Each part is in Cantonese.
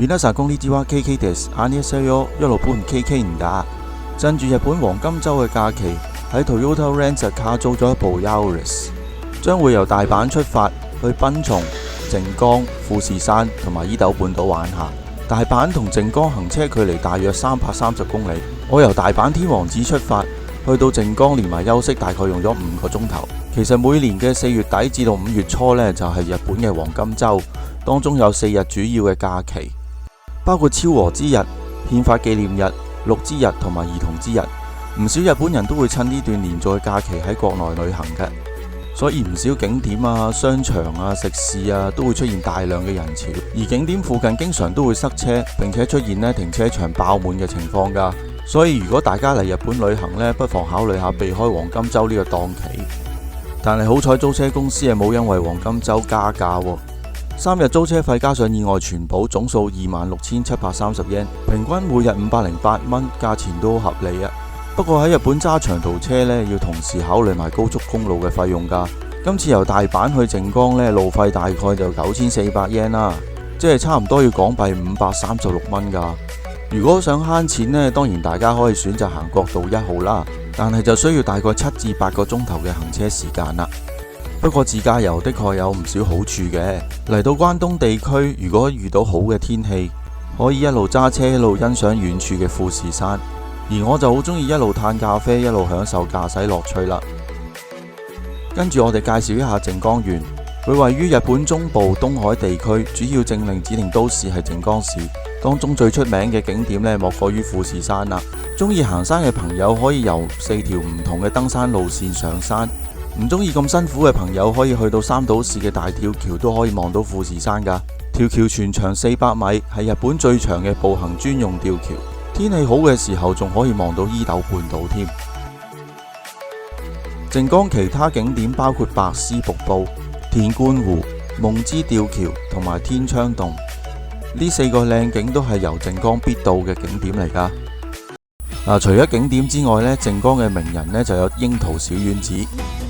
皆さんこんにちは KK です。안녕하세요 여러분 KK입니다。趁住日本黃金週嘅假期，喺 Toyota Rent 卡租咗一部 Yaris， 將會由大阪出發去濱松、靜岡、富士山同埋伊豆半島玩下。大阪同靜岡行車距離大約330公里。我由大阪天王寺出發，去到靜岡連埋休息，大概用咗5個鐘頭。其實每年嘅4月底至到5月初呢，就係日本嘅黃金週，當中有4日主要嘅假期，包括昭和之日、憲法紀念日、綠之日同埋兒童之日。唔少日本人都會趁呢段連續嘅假期喺國內旅行嘅，所以唔少景點啊、商場啊、食肆啊都會出現大量嘅人潮，而景點附近經常都會塞車，並且出現停車場爆滿嘅情況㗎。所以如果大家嚟日本旅行呢，不妨考慮下避開黃金週呢個檔期。但係好彩租車公司冇因為黃金週加價喎，3日租車費加上意外全保，總數26,730 yen， 平均每日508蚊，價錢都合理啊。不過喺日本揸長途車呢，要同時考慮埋高速公路嘅費用㗎。今次由大阪去靜岡呢，路費大概就9400 yen 啦，即係差唔多要港幣536蚊㗎。如果想慳錢呢，當然大家可以選擇行國道1號啦，但係就需要大概7至8個鐘頭嘅行車時間啦。不過自駕遊的確有唔少好處嘅，嚟到關東地區，如果遇到好嘅天氣，可以一路揸車一路欣賞遠處嘅富士山，而我就好中意一路嘆咖啡一路享受駕駛樂趣啦。跟住我哋介紹一下靜岡縣，佢位於日本中部東海地區，主要政令指定都市係靜岡市。當中最出名嘅景點呢，莫過於富士山啦。中意行山嘅朋友可以由4條唔同嘅登山路線上山，唔中意咁辛苦嘅朋友可以去到三島市嘅大吊橋都可以望到富士山㗎。條橋全長400米，係日本最長嘅步行專用吊橋。天氣好嘅時候仲可以望到伊豆半島添。靜岡其他景點包括白絲瀑布、田貫湖、夢之吊橋同埋天窗洞。呢4個靚景都係由靜岡必到嘅景點嚟㗎。除咗景點之外呢，靜岡嘅名人呢就有櫻桃小丸子。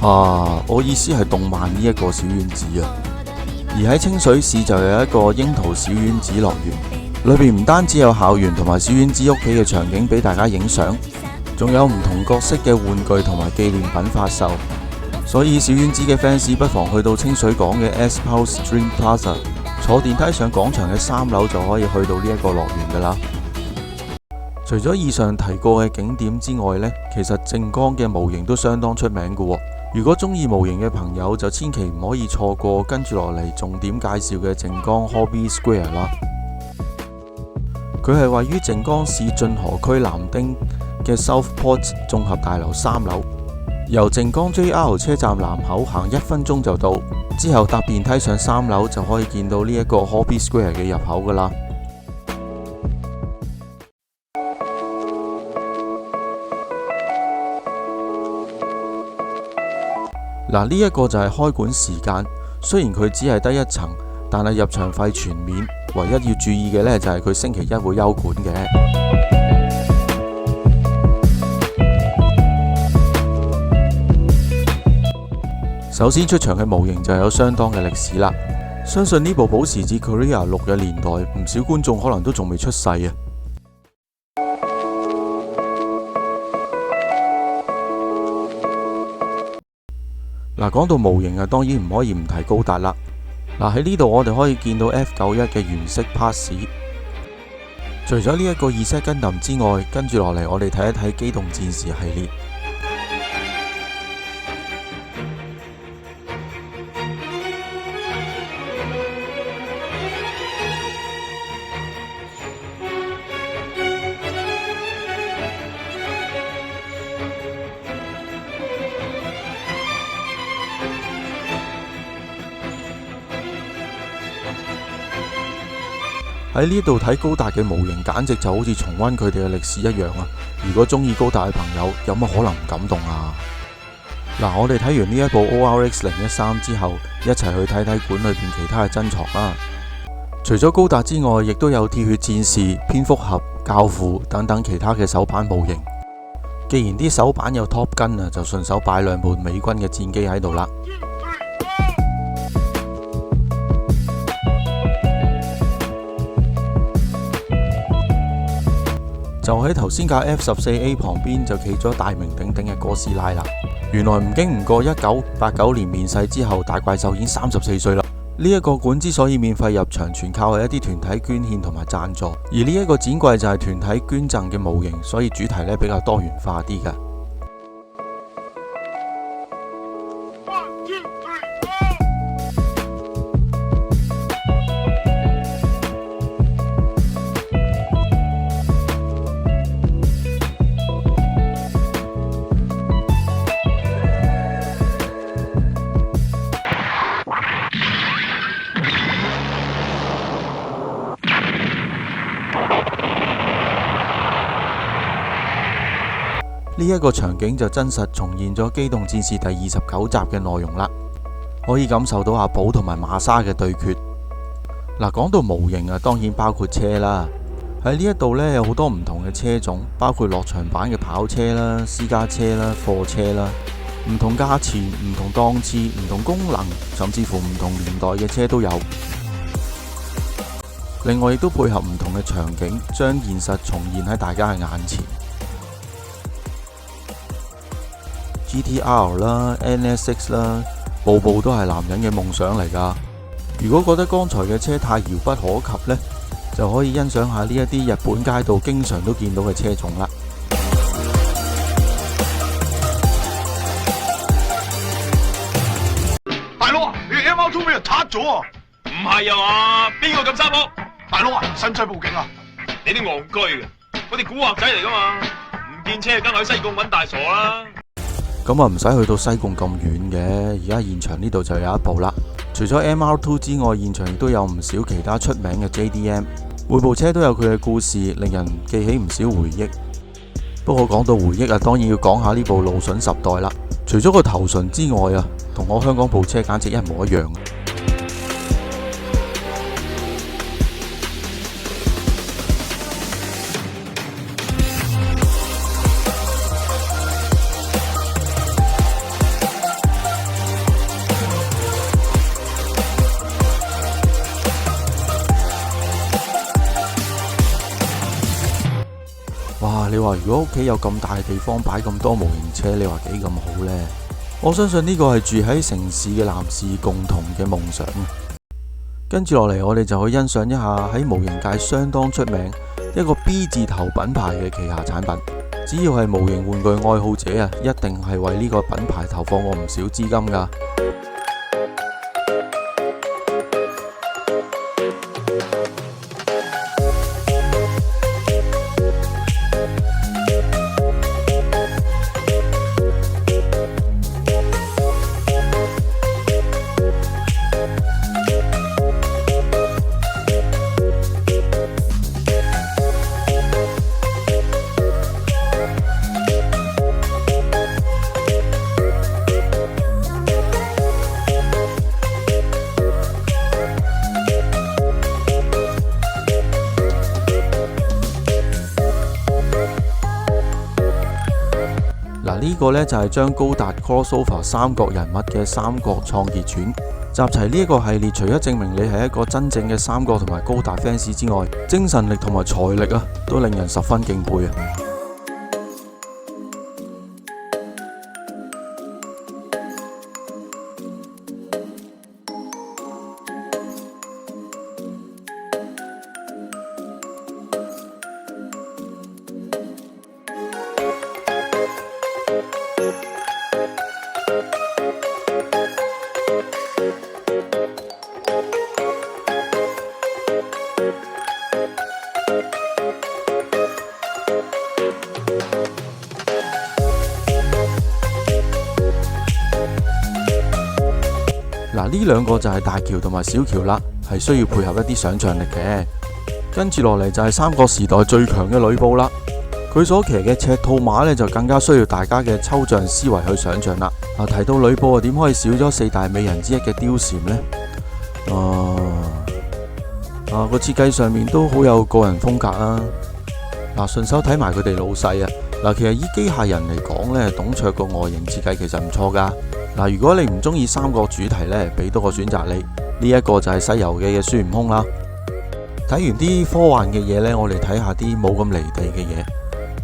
我意思係動漫呢一個小丸子啊。而喺清水市就有一個櫻桃小丸子樂園，裏邊唔單止有校園同埋小丸子屋企嘅場景俾大家影相，仲有唔同角色嘅玩具同埋紀念品發售。所以小丸子嘅 fans 不妨去到清水港嘅 S-Pulse Dream Plaza，坐電梯上廣場嘅3樓就可以去到呢一個樂園㗎啦。除咗以上提過嘅景點之外呢，其實靜岡嘅模型都相當出名㗎喎。如果中意模型嘅朋友就千祈唔可以錯過跟住落嚟重點介紹嘅靜岡 Hobby Square 啦。佢係位於靜岡市駿河區南町嘅 Southport 綜合大樓3樓，由靜岡 JR 車站南口行1分鐘就到，之後搭電梯上3樓就可以見到呢一個 Hobby Square 嘅入口㗎啦。呢一個就係開館時間，雖然佢只係得1層，但係入場費全免。唯一要注意嘅呢，就係佢星期一會休館嘅。首先出場嘅模型就有相當嘅歷史啦，相信呢部保時捷 Carrera 6嘅年代，唔少觀眾可能都仲未出世啊。講到模型當然唔可以唔提高達啦。喺呢度我哋可以見到 F91 嘅原色 parts。除咗呢一個2set Gundam之外，跟住落嚟我哋睇一睇機動戰士系列。喺呢度睇高達嘅模型，簡直就好似重溫佢哋嘅歷史一樣啊！如果中意高達嘅朋友，有乜可能唔感動啊？我哋睇完呢一部 ORX-013之後，一齊去睇睇館裏邊其他嘅珍藏啦。除咗高達之外，亦都有鐵血戰士、蝙蝠俠、教父等等其他嘅手板模型。既然啲手板有 Top Gun 就順手擺2部美軍嘅戰機喺度啦。就喺頭先架 F14A 旁邊就企咗大名鼎鼎嘅哥斯拉啦。原來唔經唔過1989年面世之後，大怪獸已經34歲啦。呢一個館之所以免費入場，全靠係一啲團體捐獻同埋贊助，而呢一個展櫃就係團體捐贈嘅模型，所以主題呢比較多元化啲㗎。呢一個場景就真實重現咗《機動戰士》第29集嘅內容啦，可以感受到阿寶同埋馬莎嘅對決。嗱，講到模型啊，當然包括車啦。喺呢一度呢，有好多唔同嘅車種，包括落場版嘅跑車啦、私家車啦、貨車啦，唔同價錢、唔同檔次、唔同功能，甚至乎唔同年代嘅車都有。另外亦都配合唔同嘅場景，將現實重現喺大家嘅眼前。GTR 啦、NSX 啦，部部都係男人嘅夢想嚟㗎。如果覺得剛才嘅車太遙不可及呢，就可以欣賞下呢一啲日本街道經常都見到嘅車種啦。大佬啊，你嘅 MR2 俾人撻咗啊！唔係啊嘛，邊個咁沙漠？大佬啊，使唔使報警啊？你啲戇居嘅，我哋古惑仔嚟噶嘛，唔見車梗係去西貢揾大傻啦。咁啊，唔使去到西貢咁遠嘅，而家現場呢度就有一部啦。除咗 MR2 之外，現場亦都有唔少其他出名嘅 JDM， 每部車都有佢嘅故事，令人記起唔少回憶。不過講到回憶啊，當然要講下呢部路筍10代啦。除咗個頭唇之外啊，同我香港部車簡直一模一樣。哇！你話如果屋企有咁大地方擺咁多模型車，你話幾咁好呢？我相信呢個係住喺城市嘅男士共同嘅夢想。跟住落嚟，我哋就去欣賞一下喺模型界相當出名一個 B 字頭品牌嘅旗下產品。只要係模型玩具愛好者啊，一定係為呢個品牌投放過唔少資金㗎。呢個呢就係將高達 crossover 三國人物嘅三國創傑傳集齊呢一個系列，除咗證明你係一個真正嘅三國同埋高達 fans 之外，精神力同埋財力啊，都令人十分敬佩啊！嗱，呢兩個就係大橋同埋小橋啦，係需要配合一啲想像力嘅。跟住落嚟就係三國時代最強嘅呂布啦，佢所騎嘅赤兔馬呢，就更加需要大家嘅抽象思維去想像啦。提到呂布啊，點可以少咗四大美人之一嘅貂蟬呢？個設計上面都好有個人風格啊！順手睇埋佢哋老細啊！其實以機械人嚟講呢，董卓個外形設計其實唔錯噶。如果你唔中意三國主題呢，俾多個選擇你，呢一個就係《西遊記》嘅孫悟空啦。睇完啲科幻嘅嘢呢，我哋睇下啲冇咁離地嘅嘢。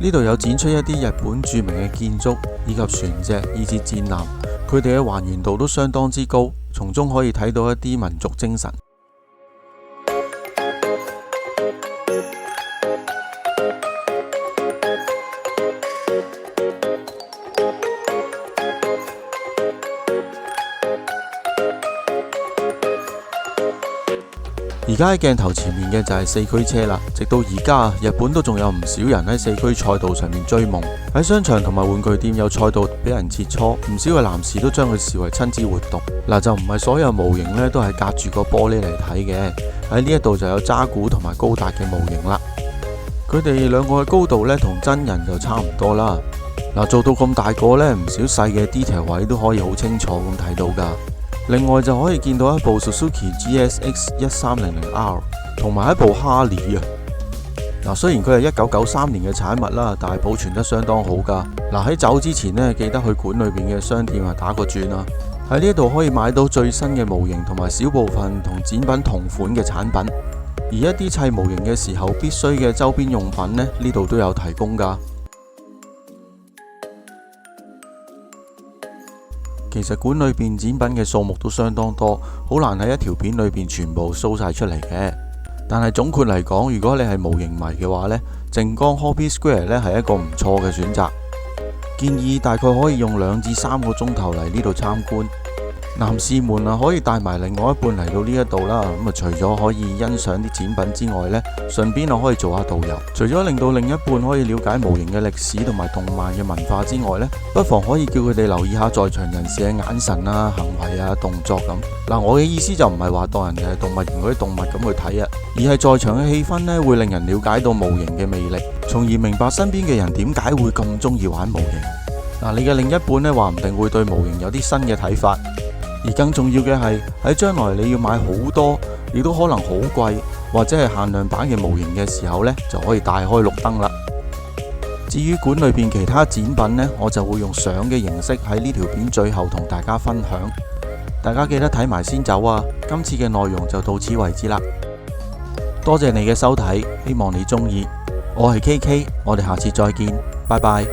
呢度有展出一啲日本著名嘅建築以及船隻以至戰艦，佢哋嘅還原度都相當之高，從中可以睇到一啲民族精神。而家喺鏡頭前面嘅就係四驅車啦，直到而家日本都仲有唔少人喺四驅賽道上面追夢，喺商場同埋玩具店有賽道俾人切磋，唔少嘅男士都將佢視為親子活動。嗱，就唔係所有模型呢都係隔住個玻璃嚟睇嘅，喺呢一度就有渣古同埋高達嘅模型啦。佢哋兩個嘅高度呢同真人就差唔多啦。嗱，做到咁大個呢，唔少細嘅 detail 位都可以好清楚咁睇到噶。另外就可以見到一部 Suzuki GSX 1300R 同埋一部哈利啊。嗱，雖然佢係1993年嘅產物啦，但係保存得相當好噶。嗱，喺走之前呢，記得去館裏邊嘅商店打個轉啦。喺呢度可以買到最新嘅模型同埋小部分同展品同款嘅產品，而一啲砌模型嘅時候必須嘅周邊用品呢，呢度都有提供噶。其實館裏邊展品嘅數目都相當多，好難喺一條片裏邊全部 show 晒出嚟嘅。但係總括嚟講，如果你係模型迷嘅話呢，靜岡 Hobby Square 呢係一個唔錯嘅選擇。建議大概可以用2至3個鐘頭嚟呢度參觀。男士們啊，可以帶埋另外一半嚟到呢一度啦。咁啊，除咗可以欣賞啲展品之外呢，順便可以做下導遊。除咗令到另一半可以了解模型嘅歷史同埋動漫嘅文化之外呢，不妨可以叫佢哋留意下在場人士嘅眼神啊、行為啊、動作咁。嗱，我嘅意思就唔係話當人哋係動物園嗰啲動物咁去睇啊，而係在場嘅氣氛呢，會令人了解到模型嘅魅力，從而明白身邊嘅人點解會咁中意玩模型。嗱，你嘅另一半呢，話唔定會對模型有啲新嘅睇法。而更重要嘅係喺將來你要買好多，亦都可能好貴或者係限量版嘅模型嘅時候呢，就可以大開綠燈啦。至於館裏邊其他展品呢，我就會用相嘅形式喺呢條片最後同大家分享。大家記得睇埋先走啊！今次嘅內容就到此為止啦。多謝你嘅收睇，希望你中意。我係 KK，我哋下次再見，拜拜。